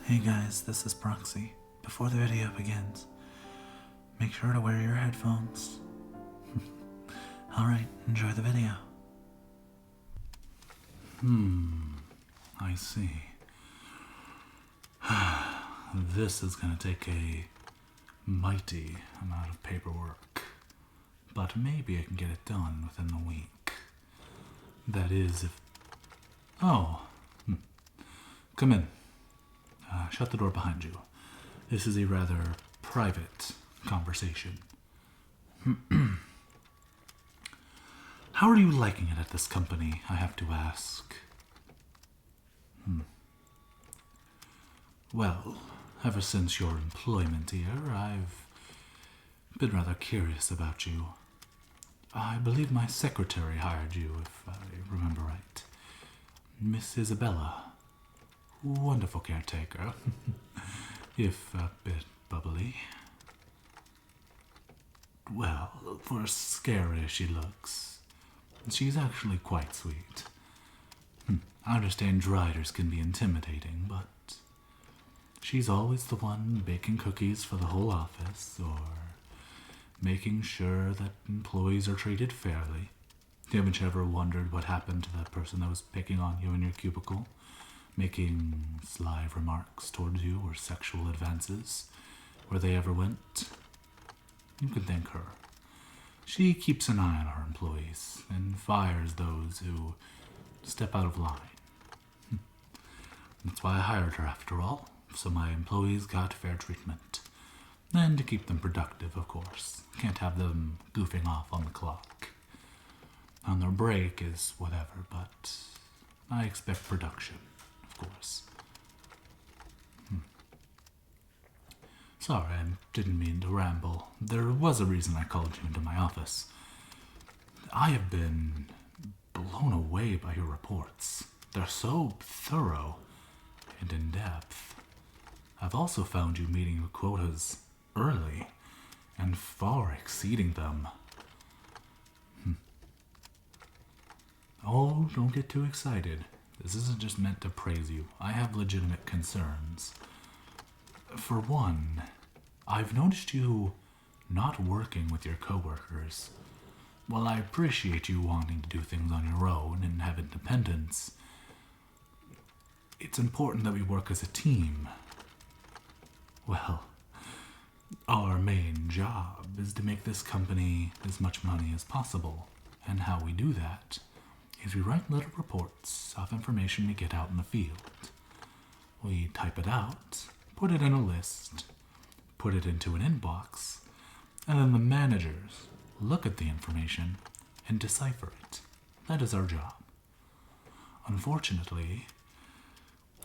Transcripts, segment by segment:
Hey guys, this is Proxy. Before the video begins, make sure to wear your headphones. Alright, enjoy the video. I see. This is gonna take a mighty amount of paperwork, but maybe I can get it done within the week. That is if... Oh. Come in. Shut the door behind you. This is a rather private conversation. How are you liking it at this company, I have to ask? Well, ever since your employment here, I've been rather curious about you. I believe my secretary hired you, if I remember right. Miss Isabella. Wonderful caretaker, if a bit bubbly. Well, for as scary as she looks, she's actually quite sweet. I understand riders can be intimidating, but she's always the one baking cookies for the whole office, or making sure that employees are treated fairly. Haven't you ever wondered what happened to that person that was picking on you in your cubicle? Making sly remarks towards you or sexual advances, where they ever went? You can thank her. She keeps an eye on her employees and fires those who step out of line. That's why I hired her after all, so my employees got fair treatment. And to keep them productive, of course. Can't have them goofing off on the clock. On their break is whatever, but I expect production. Course. Sorry, I didn't mean to ramble. There was a reason I called you into my office. I have been blown away by your reports. They're so thorough and in-depth. I've also found you meeting your quotas early and far exceeding them. Oh, don't get too excited. This isn't just meant to praise you. I have legitimate concerns. For one, I've noticed you not working with your coworkers. While I appreciate you wanting to do things on your own and have independence, it's important that we work as a team. Well, our main job is to make this company as much money as possible, and how we do that is we write little reports of information we get out in the field. We type it out, put it in a list, put it into an inbox, and then the managers look at the information and decipher it. That is our job. Unfortunately,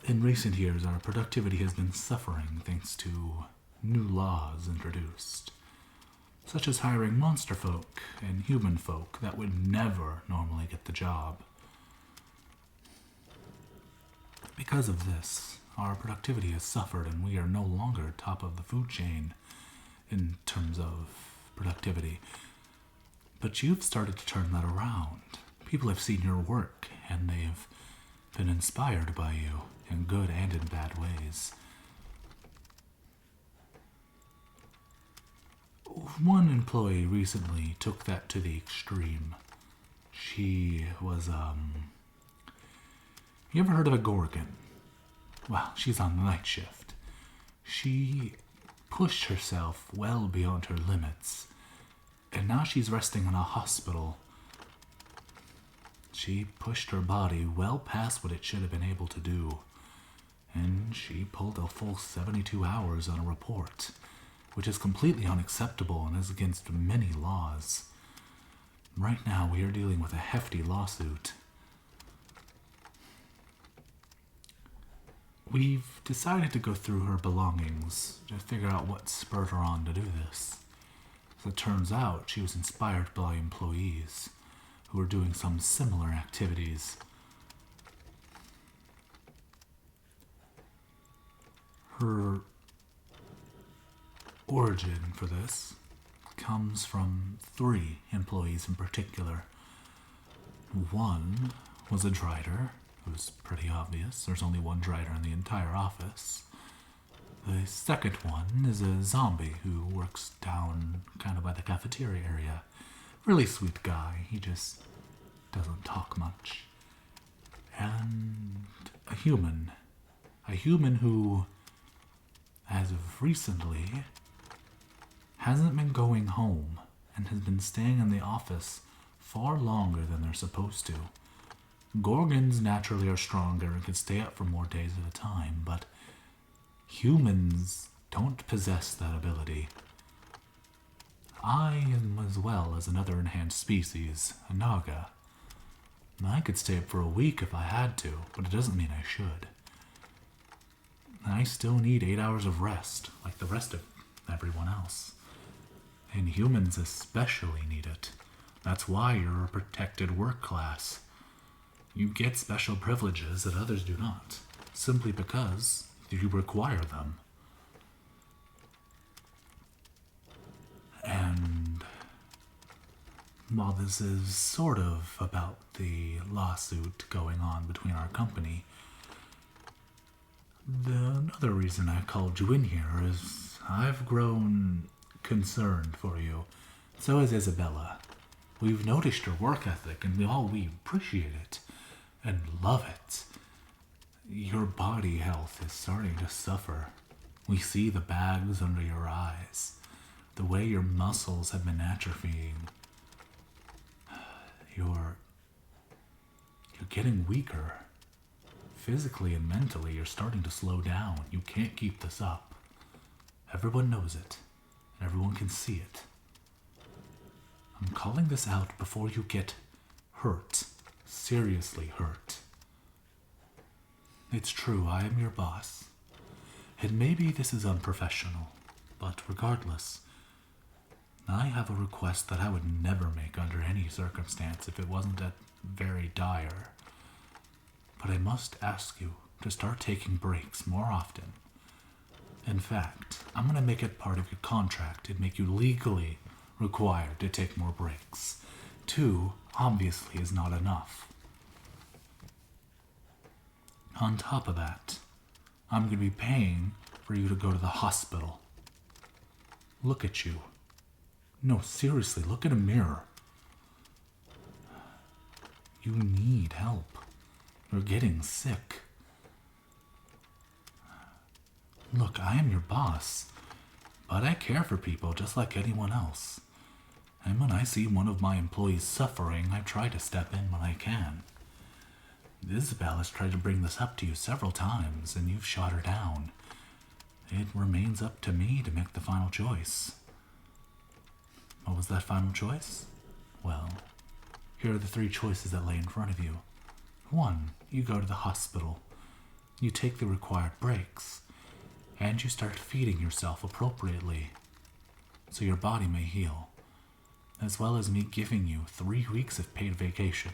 in recent years, our productivity has been suffering thanks to new laws introduced, such as hiring monster folk and human folk that would never normally get the job. Because of this, our productivity has suffered and we are no longer top of the food chain in terms of productivity. But you've started to turn that around. People have seen your work and they've been inspired by you in good and in bad ways. One employee recently took that to the extreme. She was, You ever heard of a Gorgon? Well, she's on the night shift. She pushed herself well beyond her limits, and now she's resting in a hospital. She pushed her body well past what it should have been able to do, and she pulled a full 72 hours on a report, which is completely unacceptable and is against many laws. Right now, we are dealing with a hefty lawsuit. We've decided to go through her belongings to figure out what spurred her on to do this. As it turns out, she was inspired by employees who were doing some similar activities. Her origin for this comes from 3 employees in particular. One was a drider. It was pretty obvious. There's only one drider in the entire office. The second one is a zombie who works down kind of by the cafeteria area. Really sweet guy. He just doesn't talk much. And a human. A human who, as of recently, hasn't been going home and has been staying in the office far longer than they're supposed to. Gorgons naturally are stronger and can stay up for more days at a time, but humans don't possess that ability. I am as well as another enhanced species, a naga. I could stay up for a week if I had to, but it doesn't mean I should. I still need 8 hours of rest, like the rest of everyone else. And humans especially need it. That's why you're a protected work class. You get special privileges that others do not, simply because you require them. And while this is sort of about the lawsuit going on between our company, another reason I called you in here is I've grown concerned for you. So has Isabella. We've noticed your work ethic, and we appreciate it and love it. Your body health is starting to suffer. We see the bags under your eyes, the way your muscles have been atrophying. You're getting weaker. Physically and mentally, you're starting to slow down. You can't keep this up. Everyone knows it. Everyone can see it. I'm calling this out before you get hurt. Seriously hurt. It's true, I am your boss. And maybe this is unprofessional, but regardless, I have a request that I would never make under any circumstance if it wasn't very dire. But I must ask you to start taking breaks more often. In fact, I'm going to make it part of your contract and make you legally required to take more breaks. 2, obviously, is not enough. On top of that, I'm going to be paying for you to go to the hospital. Look at you. No, seriously, look in a mirror. You need help. You're getting sick. Look, I am your boss, but I care for people just like anyone else. And when I see one of my employees suffering, I try to step in when I can. Isabel has tried to bring this up to you several times, and you've shot her down. It remains up to me to make the final choice. What was that final choice? Well, here are the 3 choices that lay in front of you. 1, you go to the hospital. You take the required breaks, and you start feeding yourself appropriately, so your body may heal, as well as me giving you 3 weeks of paid vacation.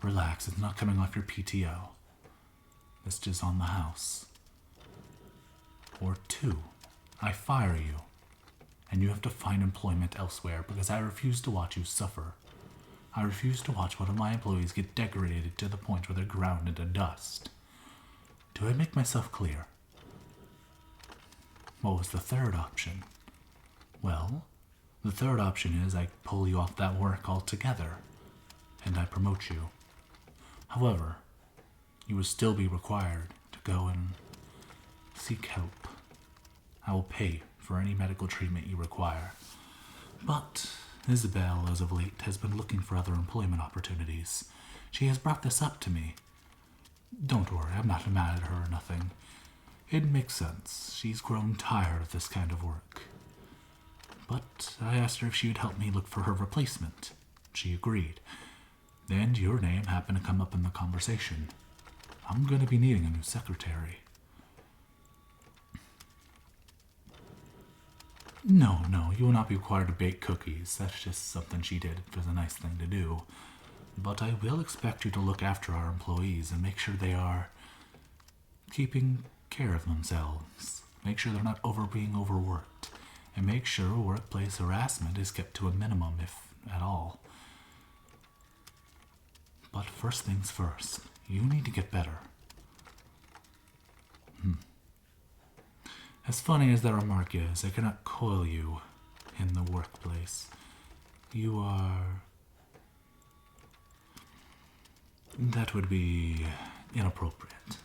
Relax, it's not coming off your PTO. It's just on the house. Or 2, I fire you, and you have to find employment elsewhere because I refuse to watch you suffer. I refuse to watch one of my employees get degraded to the point where they're ground into dust. Do I make myself clear? What was the 3rd option? Well, the 3rd option is I pull you off that work altogether, and I promote you. However, you would still be required to go and seek help. I will pay for any medical treatment you require. But Isabel, as of late, has been looking for other employment opportunities. She has brought this up to me. Don't worry, I'm not mad at her or nothing. It makes sense. She's grown tired of this kind of work. But I asked her if she would help me look for her replacement. She agreed. And your name happened to come up in the conversation. I'm going to be needing a new secretary. No, you will not be required to bake cookies. That's just something she did. It was a nice thing to do. But I will expect you to look after our employees and make sure they are keeping care of themselves. Make sure they're not being overworked. And make sure workplace harassment is kept to a minimum, if at all. But first things first, you need to get better. As funny as that remark is, I cannot coil you in the workplace. You are... That would be inappropriate.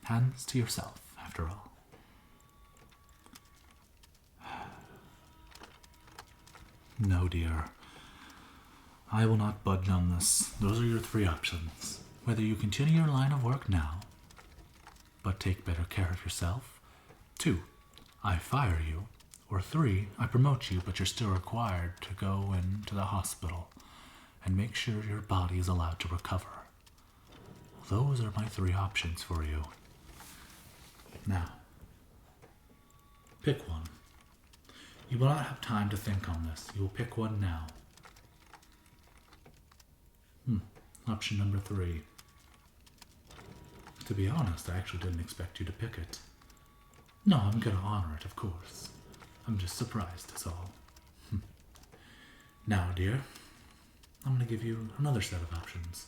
Hands to yourself, after all. No, dear. I will not budge on this. Those are your three options. Whether you continue your line of work now, but take better care of yourself. 2, I fire you. Or 3, I promote you, but you're still required to go into the hospital and make sure your body is allowed to recover. Those are my 3 options for you. Now, pick one. You will not have time to think on this. You will pick one now. Option number 3. To be honest, I actually didn't expect you to pick it. No, I'm gonna honor it, of course. I'm just surprised, that's all. Now, dear, I'm gonna give you another set of options.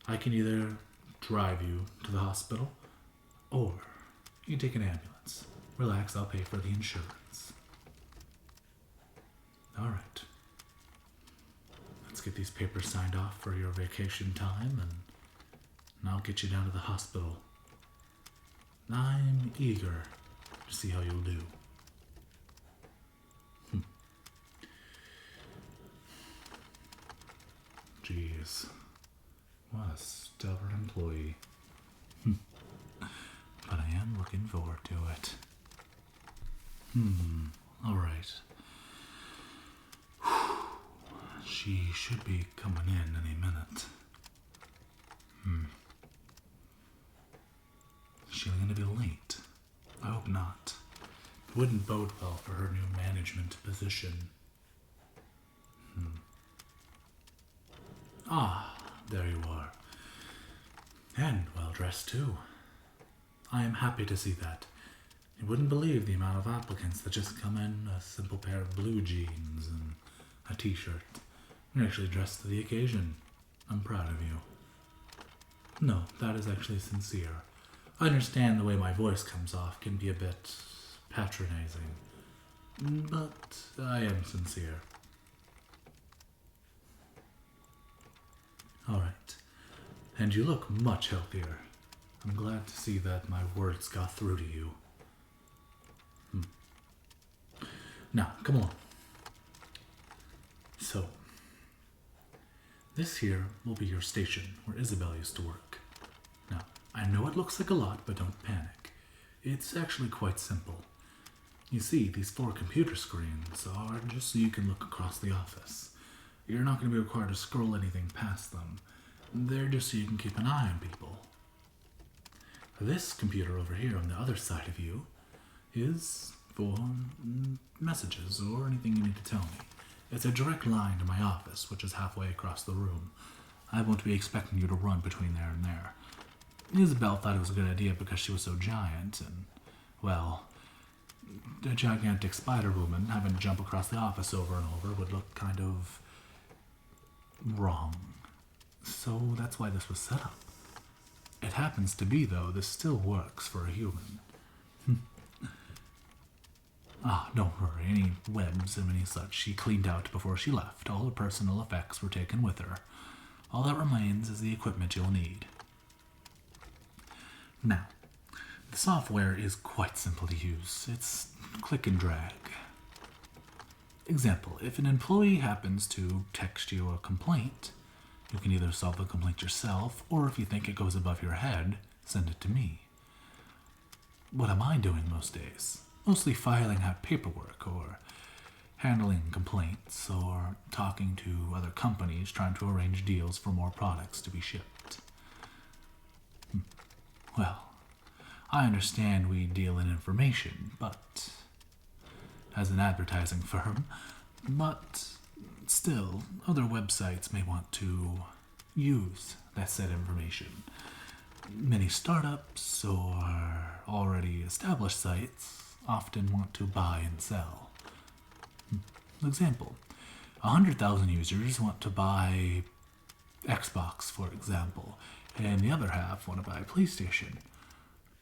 I can either drive you to the hospital, or you take an ambulance. Relax, I'll pay for the insurance. Alright. Let's get these papers signed off for your vacation time, and I'll get you down to the hospital. I'm eager to see how you'll do. Jeez. What a stubborn employee. But I am looking forward to it. Alright. She should be coming in any minute. Is she going to be late? I hope not. It wouldn't bode well for her new management position. Ah, there you are. And well dressed too. I am happy to see that. You wouldn't believe the amount of applicants that just come in a simple pair of blue jeans and a t-shirt. You're actually dressed to the occasion. I'm proud of you. No, that is actually sincere. I understand the way my voice comes off can be a bit patronizing, but I am sincere. Alright. And you look much healthier. I'm glad to see that my words got through to you. Now, come along. So, this here will be your station where Isabel used to work. Now, I know it looks like a lot, but don't panic. It's actually quite simple. You see, these 4 computer screens are just so you can look across the office. You're not going to be required to scroll anything past them. They're just so you can keep an eye on people. This computer over here on the other side of you is for messages or anything you need to tell me. It's a direct line to my office, which is halfway across the room. I won't be expecting you to run between there and there. Isabel thought it was a good idea because she was so giant, and, well, a gigantic Spider-Woman having to jump across the office over and over would look kind of wrong. So that's why this was set up. It happens to be, though, this still works for a human. Don't worry, any webs and any such she cleaned out before she left. All her personal effects were taken with her. All that remains is the equipment you'll need. Now, the software is quite simple to use. It's click and drag. Example, if an employee happens to text you a complaint, you can either solve the complaint yourself, or if you think it goes above your head, send it to me. What am I doing most days? Mostly filing out paperwork, or handling complaints, or talking to other companies trying to arrange deals for more products to be shipped. Well, I understand we deal in information, but as an advertising firm, but still, other websites may want to use that said information. Many startups or already established sites often want to buy and sell. Example, 100,000 users want to buy Xbox, for example, and the other half want to buy PlayStation.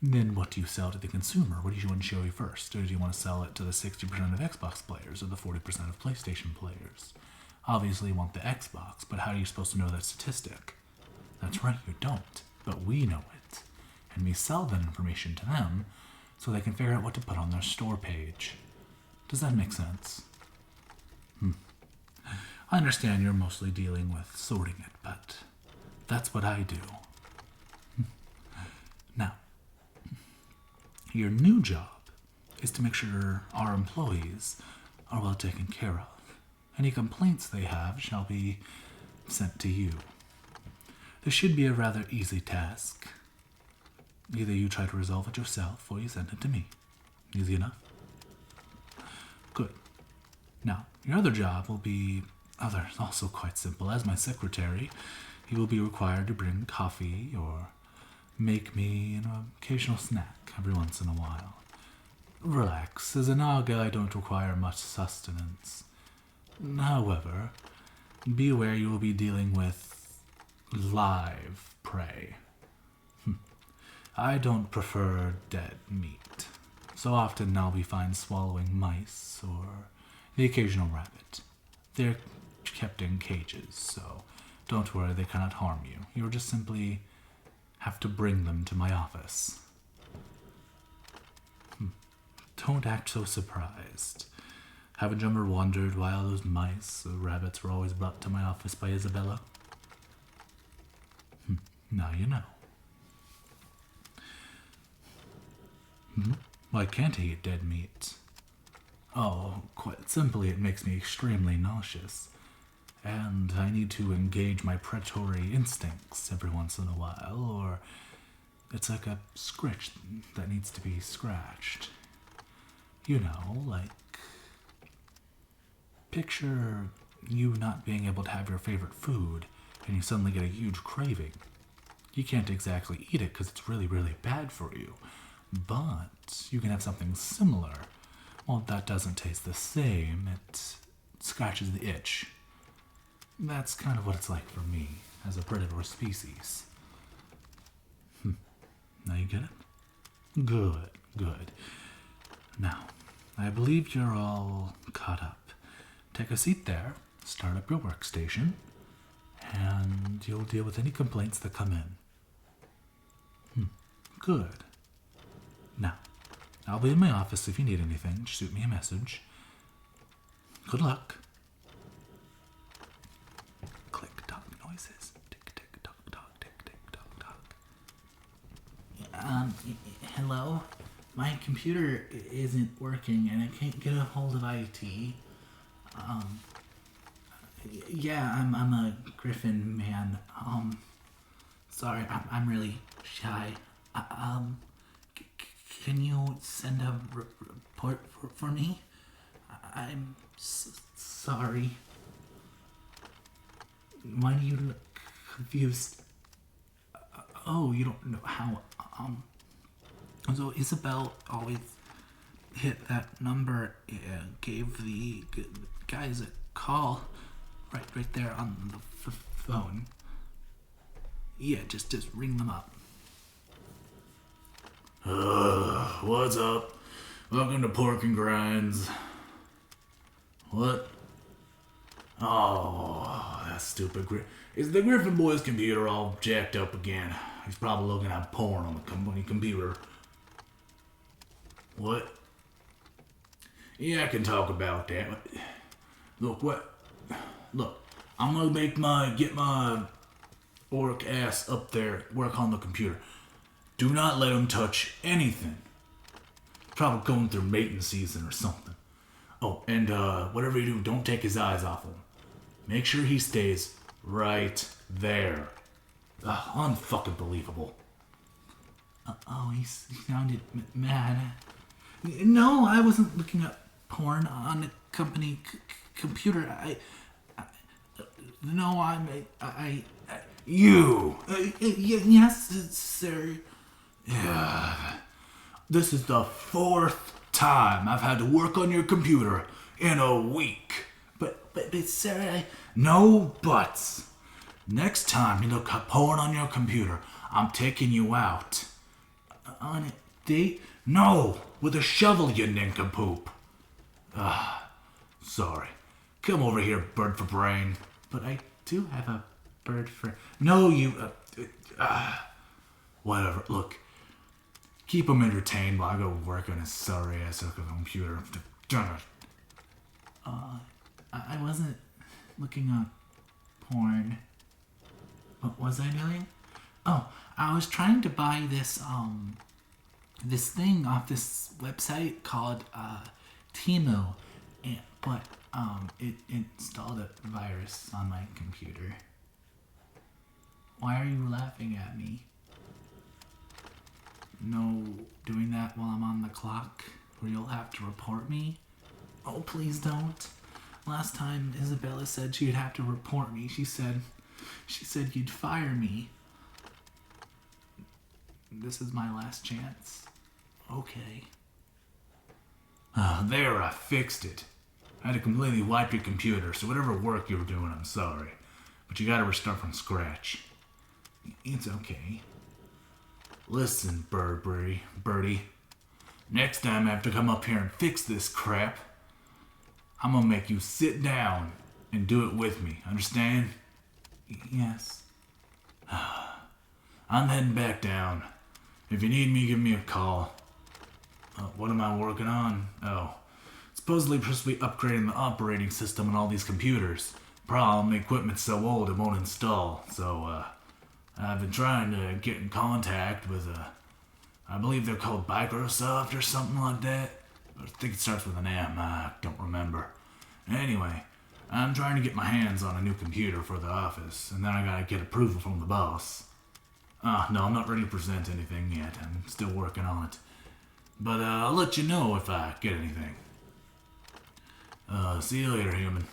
Then what do you sell to the consumer? What do you want to show you first? Or do you want to sell it to the 60% of Xbox players or the 40% of PlayStation players? Obviously you want the Xbox, but how are you supposed to know that statistic? That's right, you don't. But we know it. And we sell that information to them so they can figure out what to put on their store page. Does that make sense? I understand you're mostly dealing with sorting it, but that's what I do. Now, your new job is to make sure our employees are well taken care of. Any complaints they have shall be sent to you. This should be a rather easy task. Either you try to resolve it yourself or you send it to me. Easy enough? Good. Now, your other job will be also quite simple. As my secretary, you will be required to bring coffee or make me an occasional snack every once in a while. Relax. As a naga, I don't require much sustenance. However, be aware you will be dealing with live prey. I don't prefer dead meat. So often I'll be found swallowing mice or the occasional rabbit. They're kept in cages, so don't worry, they cannot harm you. You'll just simply have to bring them to my office. Don't act so surprised. Haven't you ever wondered why all those mice or rabbits were always brought to my office by Isabella? Now you know. Why can't I eat dead meat? Oh, quite simply, it makes me extremely nauseous. And I need to engage my predatory instincts every once in a while, or it's like a scritch that needs to be scratched. You know, like, picture you not being able to have your favorite food, and you suddenly get a huge craving. You can't exactly eat it because it's really, really bad for you, but you can have something similar. Well, that doesn't taste the same, it scratches the itch. That's kind of what it's like for me, as a predator species. Now you get it? Good, good. Now, I believe you're all caught up. Take a seat there, start up your workstation, and you'll deal with any complaints that come in. Good. Now, I'll be in my office if you need anything. Just shoot me a message. Good luck. Click, tock noises. Tick, tick, tock, tock, tick, tick, tock, tock. Hello? My computer isn't working and I can't get a hold of IT. Yeah, I'm a Griffin man. Sorry, I'm really shy. Can you send a report for me? I'm sorry. Why do you look confused? Oh, you don't know how, so Isabel always hit that number and gave the guys a call right there on the phone. Yeah, just ring them up. What's up? Welcome to Pork and Grinds. What? Oh, that stupid Is the Griffin boy's computer all jacked up again? He's probably looking at porn on the company computer. What? Yeah, I can talk about that. Look, I'm gonna get my orc ass up there, work on the computer. Do not let him touch anything. Probably going through mating season or something. Oh, and whatever you do, don't take his eyes off him. Make sure he stays right there. Unfucking believable. He sounded mad. No, I wasn't looking at porn on the company computer. You! Yes, sir. Yeah. This is the 4th time I've had to work on your computer in a week. But sir, No buts. Next time you look at porn on your computer, I'm taking you out. On a date? No! With a shovel, you nincompoop! Sorry. Come over here, bird for brain. But I do have a bird for... No, you... Whatever. Look, keep him entertained while I go work on his sorry-ass computer. Darn it. I wasn't looking up porn. What was I doing? Oh, I was trying to buy this thing off this website called Temu, but it installed a virus on my computer. Why are you laughing at me? No, doing that while I'm on the clock, or you'll have to report me? Oh, please don't. Last time Isabella said she'd have to report me, she said you'd fire me. This is my last chance. Okay. There, I fixed it. I had to completely wipe your computer, so whatever work you were doing, I'm sorry. But you gotta restart from scratch. It's okay. Listen, Birdie. Next time I have to come up here and fix this crap, I'm gonna make you sit down and do it with me. Understand? Yes. I'm heading back down. If you need me, give me a call. What am I working on? Oh, supposedly supposed to be upgrading the operating system on all these computers. Problem, the equipment's so old it won't install. So, I've been trying to get in contact with, I believe they're called Microsoft or something like that. I think it starts with an M. I don't remember. Anyway, I'm trying to get my hands on a new computer for the office, and then I gotta get approval from the boss. No, I'm not ready to present anything yet. I'm still working on it. But, I'll let you know if I get anything. See you later, human.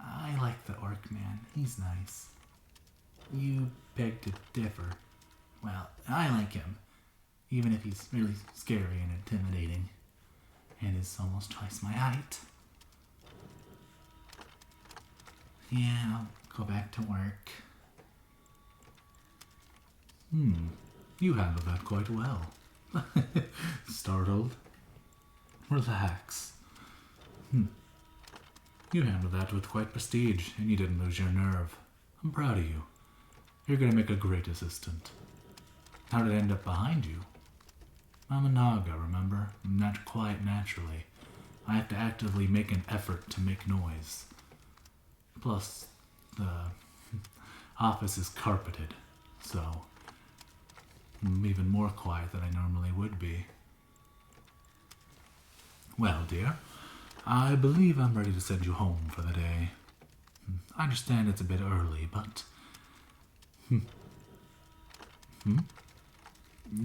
I like the orc man. He's nice. You beg to differ. Well, I like him. Even if he's really scary and intimidating. And is almost twice my height. Yeah, I'll go back to work. You handled that quite well. Startled? Relax. You handled that with quite prestige, and you didn't lose your nerve. I'm proud of you. You're gonna make a great assistant. How did it end up behind you? I'm a naga, remember? Not quite naturally. I have to actively make an effort to make noise. Plus, the office is carpeted, so I'm even more quiet than I normally would be. Well, dear, I believe I'm ready to send you home for the day. I understand it's a bit early, but...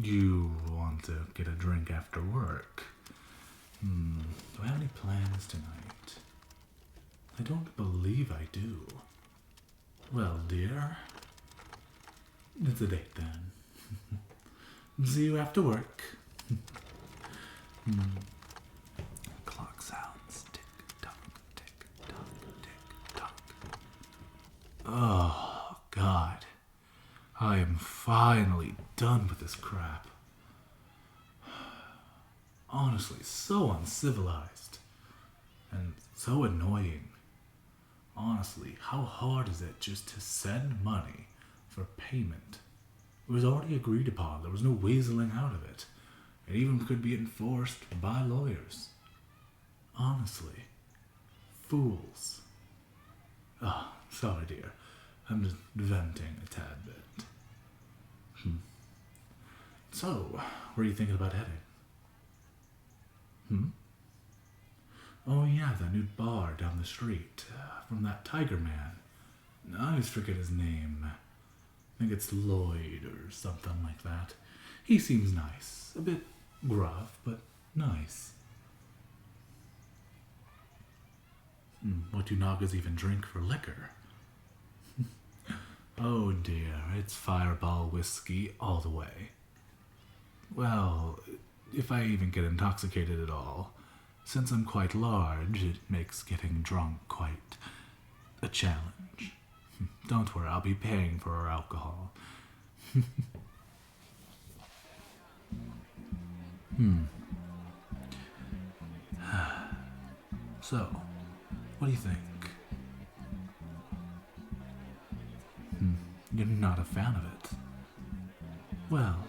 You want to get a drink after work? Do I have any plans tonight? I don't believe I do. Well, dear, it's a date then. See you after work. Clock sounds. Tick-tock, tick-tock, tick-tock. Oh, God. I am finally done with this crap. Honestly, so uncivilized. And so annoying. Honestly, how hard is it just to send money for payment? It was already agreed upon. There was no weaseling out of it. It even could be enforced by lawyers. Honestly. Fools. Sorry, dear. I'm just venting a tad bit. So, where are you thinking about heading? Oh yeah, that new bar down the street. From that tiger man. I always forget his name. I think it's Lloyd or something like that. He seems nice. A bit gruff, but nice. What do Nagas even drink for liquor? Oh dear, it's Fireball whiskey all the way. Well, if I even get intoxicated at all, since I'm quite large, it makes getting drunk quite a challenge. Don't worry, I'll be paying for our alcohol. So, what do you think? You're not a fan of it. Well,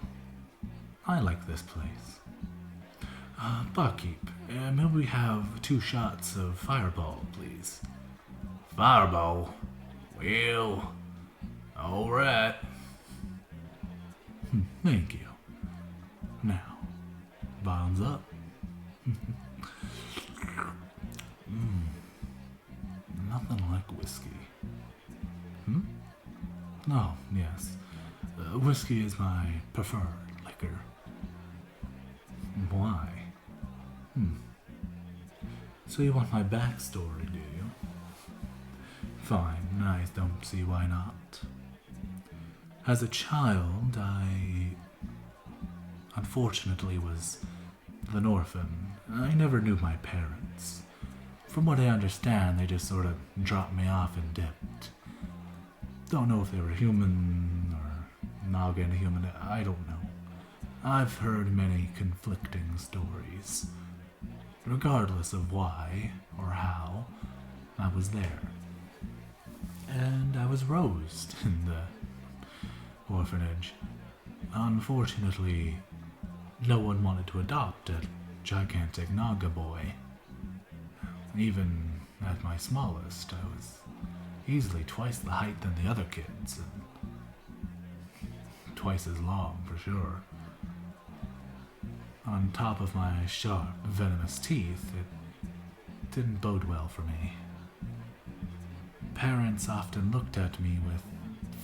I like this place. Barkeep, may we have 2 shots of Fireball, please? Fireball? Well, alright. Thank you. Now, bottoms up. Nothing like whiskey. Oh, yes. Whiskey is my preferred liquor. Why? So you want my backstory, do you? Fine, I don't see why not. As a child, I unfortunately was an orphan. I never knew my parents. From what I understand, they just sort of dropped me off and dipped. Don't know if they were human or naga and human, I don't know. I've heard many conflicting stories. Regardless of why or how, I was there. And I was raised in the orphanage. Unfortunately, no one wanted to adopt a gigantic naga boy. Even at my smallest, I was easily twice the height than the other kids, and twice as long for sure. On top of my sharp, venomous teeth, it didn't bode well for me. Parents often looked at me with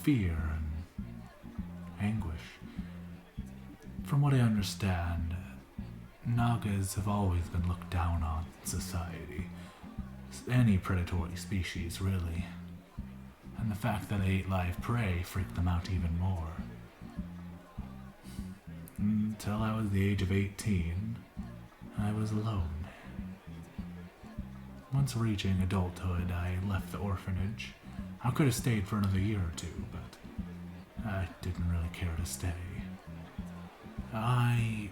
fear and anguish. From what I understand, nagas have always been looked down on in society. Any predatory species, really. And the fact that they ate live prey freaked them out even more. Until I was the age of 18, I was alone. Once reaching adulthood, I left the orphanage. I could have stayed for another year or 2, but I didn't really care to stay. I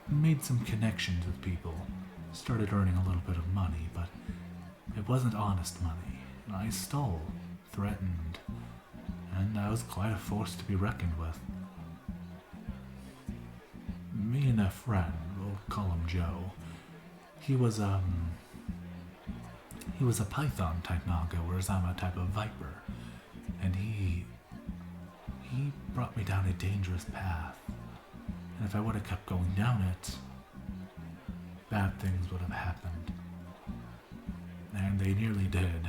made some connections with people, started earning a little bit of money, but it wasn't honest money. I stole, threatened, and I was quite a force to be reckoned with. Me and a friend, we'll call him Joe, he was a python type naga, whereas I'm a type of viper, and he brought me down a dangerous path, and if I would have kept going down it, bad things would have happened. And they nearly did.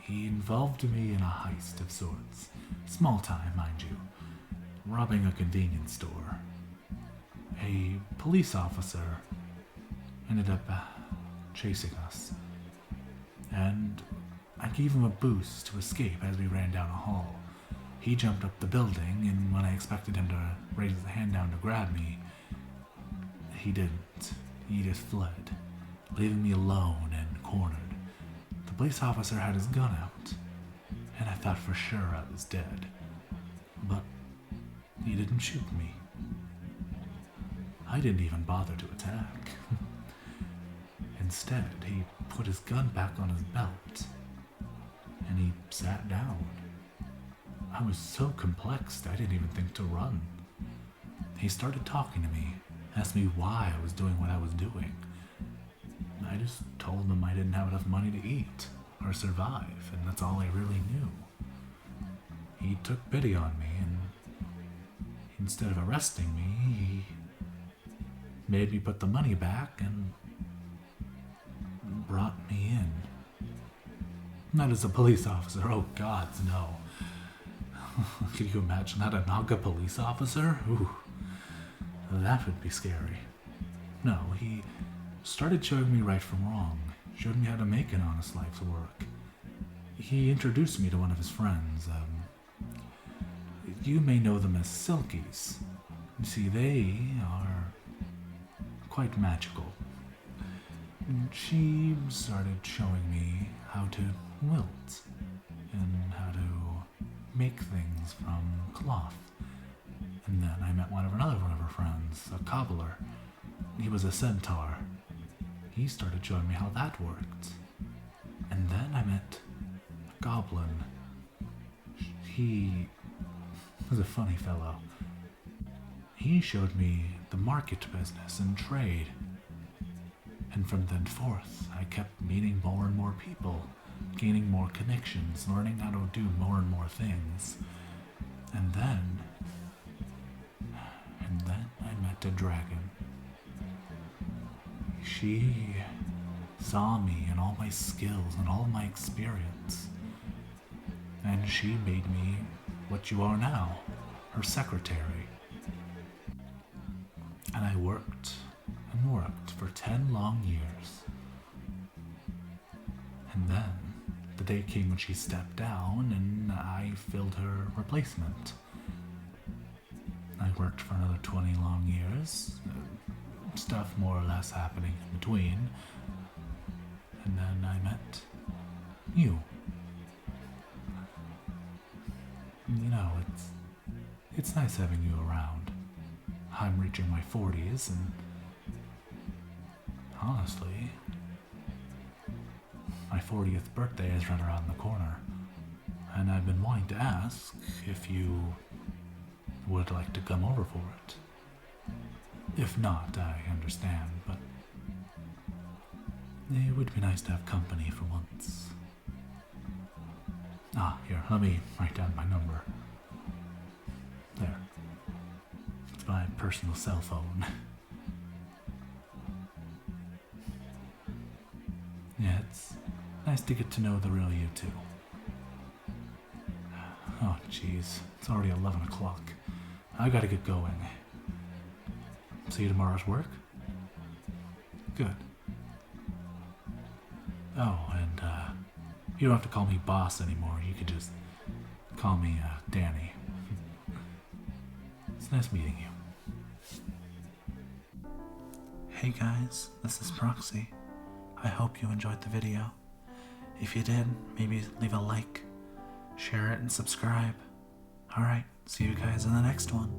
He involved me in a heist of sorts. Small time, mind you. Robbing a convenience store. A police officer ended up chasing us. And I gave him a boost to escape as we ran down a hall. He jumped up the building, and when I expected him to raise his hand down to grab me, he didn't. He just fled, leaving me alone and cornered. The police officer had his gun out, and I thought for sure I was dead. But he didn't shoot me. I didn't even bother to attack. Instead, he put his gun back on his belt, and he sat down. I was so complexed I didn't even think to run. He started talking to me, asked me why I was doing what I was doing. I just told him I didn't have enough money to eat or survive, and that's all I really knew. He took pity on me, and instead of arresting me, he made me put the money back and brought me in. Not as a police officer, oh gods, no. Could you imagine that, a naga police officer? Ooh, that would be scary. No, he started showing me right from wrong, showed me how to make an honest life's work. He introduced me to one of his friends. You may know them as Silkies. You see, they are quite magical. She started showing me how to wilt and how to make things from cloth. And then I met another one of her friends, a cobbler. he was a centaur. He started showing me how that worked. And then I met a goblin. He was a funny fellow. He showed me the market business and trade. And from then forth, I kept meeting more and more people, gaining more connections, learning how to do more and more things. And then I met a dragon. She saw me and all my skills and all my experience. And she made me what you are now, her secretary. And I worked and worked for 10 long years. And then the day came when she stepped down and I filled her replacement. I worked for another 20 long years, stuff more or less happening in between. And then I met you. You know, it's nice having you around. I'm reaching my 40s and honestly, my 40th birthday is right around the corner. And I've been wanting to ask if you would like to come over for it. If not, I understand, but it would be nice to have company for once. Here, let me write down my number. There. It's my personal cell phone. Yeah, it's nice to get to know the real you, too. Oh, jeez. It's already 11 o'clock. I gotta get going. See you tomorrow's work? Good. Oh, and, you don't have to call me boss anymore. You could just call me, Danny. It's nice meeting you. Hey guys, this is Proxy. I hope you enjoyed the video. If you did, maybe leave a like, share it, and subscribe. Alright, see you guys in the next one.